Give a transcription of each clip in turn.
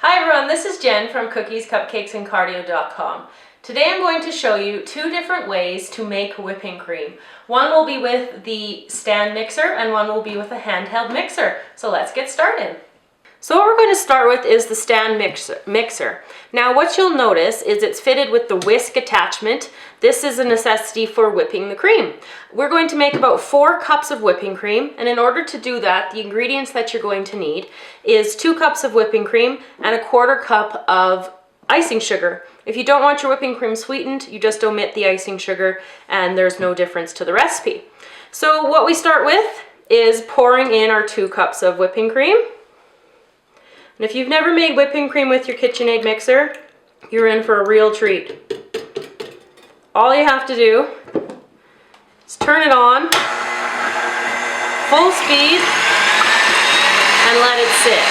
Hi everyone, this is Jen from Cookies, Cupcakes, and Cardio.com. Today I'm going to show you two different ways to make whipping cream. One will be with the stand mixer and one will be with a handheld mixer. So let's get started. So what we're going to start with is the stand mixer. Now what you'll notice is it's fitted with the whisk attachment. This is a necessity for whipping the cream. We're going to make about 4 cups of whipping cream, and in order to do that, the ingredients that you're going to need is 2 cups of whipping cream and 1/4 cup of icing sugar. If you don't want your whipping cream sweetened, you just omit the icing sugar and there's no difference to the recipe. So what we start with is pouring in our 2 cups of whipping cream. And if you've never made whipping cream with your KitchenAid mixer, you're in for a real treat. All you have to do is turn it on, full speed, and let it sit.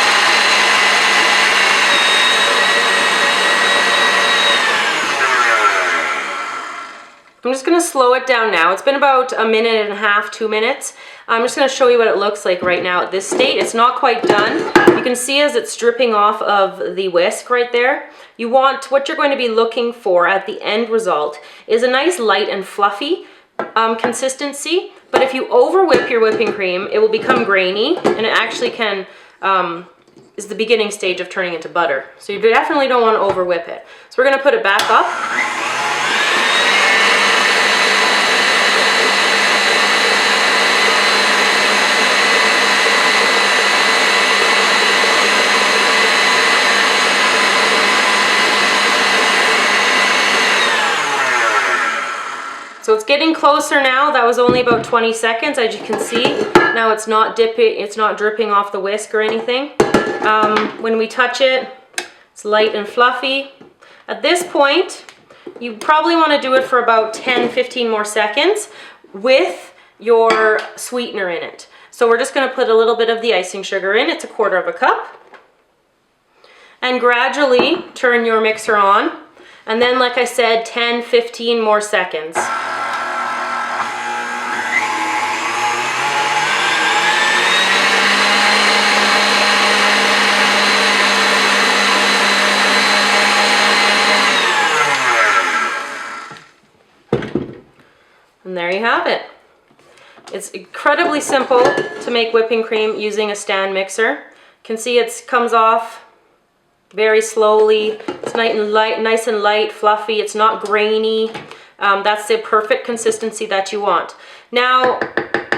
I'm just going to slow it down now. It's been about 1.5 minutes, 2 minutes. I'm just going to show you what it looks like right now at this state. It's not quite done. You can see as it's dripping off of the whisk right there. What you're going to be looking for at the end result is a nice light and fluffy consistency. But if you over whip your whipping cream, it will become grainy, and it actually is the beginning stage of turning into butter. So you definitely don't want to over whip it. So we're going to put it back up. So it's getting closer now. That was only about 20 seconds, as you can see. Now it's not dripping off the whisk or anything. When we touch it, it's light and fluffy. At this point, you probably want to do it for about 10-15 more seconds with your sweetener in it. So we're just going to put a little bit of the icing sugar in. It's 1/4 cup. And gradually turn your mixer on. And then, like I said, 10-15 more seconds. And there you have it. It's incredibly simple to make whipping cream using a stand mixer. You can see it comes off very slowly. It's nice and light, fluffy. It's not grainy. That's the perfect consistency that you want. Now,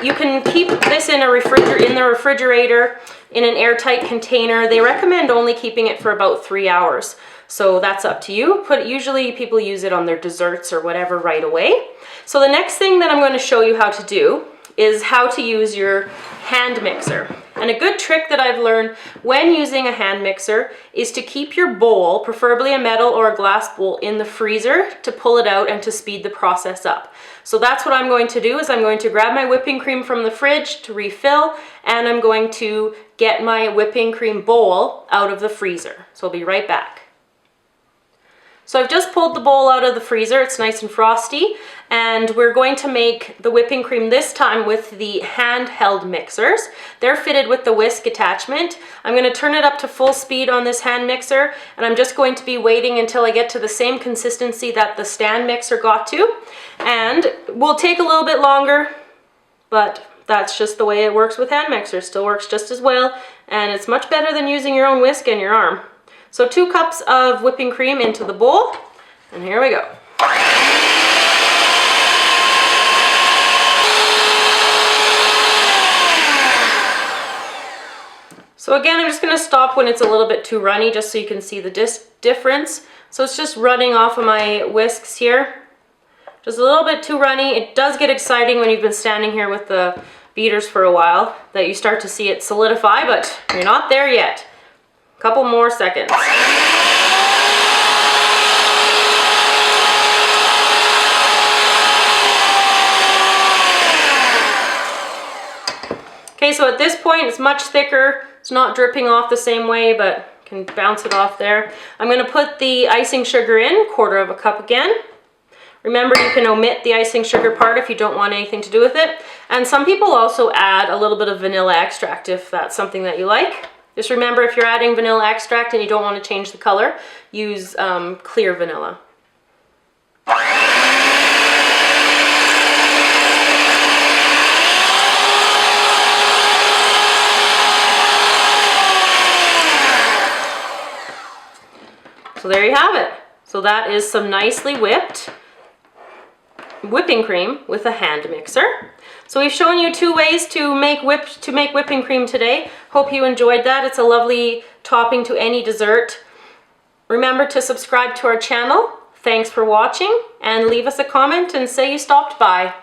you can keep this in the refrigerator in an airtight container. They recommend only keeping it for about 3 hours. So that's up to you. Usually people use it on their desserts or whatever right away. So the next thing that I'm going to show you how to do is how to use your hand mixer. And a good trick that I've learned when using a hand mixer is to keep your bowl, preferably a metal or a glass bowl, in the freezer to pull it out and to speed the process up. So that's what I'm going to do, is I'm going to grab my whipping cream from the fridge to refill, and I'm going to get my whipping cream bowl out of the freezer. So I'll be right back. So I've just pulled the bowl out of the freezer. It's nice and frosty, and we're going to make the whipping cream this time with the handheld mixers. They're fitted with the whisk attachment. I'm going to turn it up to full speed on this hand mixer, and I'm just going to be waiting until I get to the same consistency that the stand mixer got to. And it will take a little bit longer, but that's just the way it works with hand mixers. Still works just as well, and it's much better than using your own whisk in your arm. So 2 cups of whipping cream into the bowl, and here we go. So again, I'm just going to stop when it's a little bit too runny, just so you can see the difference. So it's just running off of my whisks here. Just a little bit too runny. It does get exciting when you've been standing here with the beaters for a while, that you start to see it solidify, but you're not there yet. Couple more seconds. Okay, so at this point it's much thicker. It's not dripping off the same way, but can bounce it off there. I'm going to put the icing sugar in, 1/4 cup again. Remember, you can omit the icing sugar part if you don't want anything to do with it. And some people also add a little bit of vanilla extract if that's something that you like. Just remember, if you're adding vanilla extract and you don't want to change the color, use clear vanilla. So there you have it. So that is some nicely whipped whipping cream with a hand mixer. So we've shown you 2 ways to make whipping cream today. Hope you enjoyed that. It's a lovely topping to any dessert. Remember to subscribe to our channel. Thanks for watching, and leave us a comment and say you stopped by.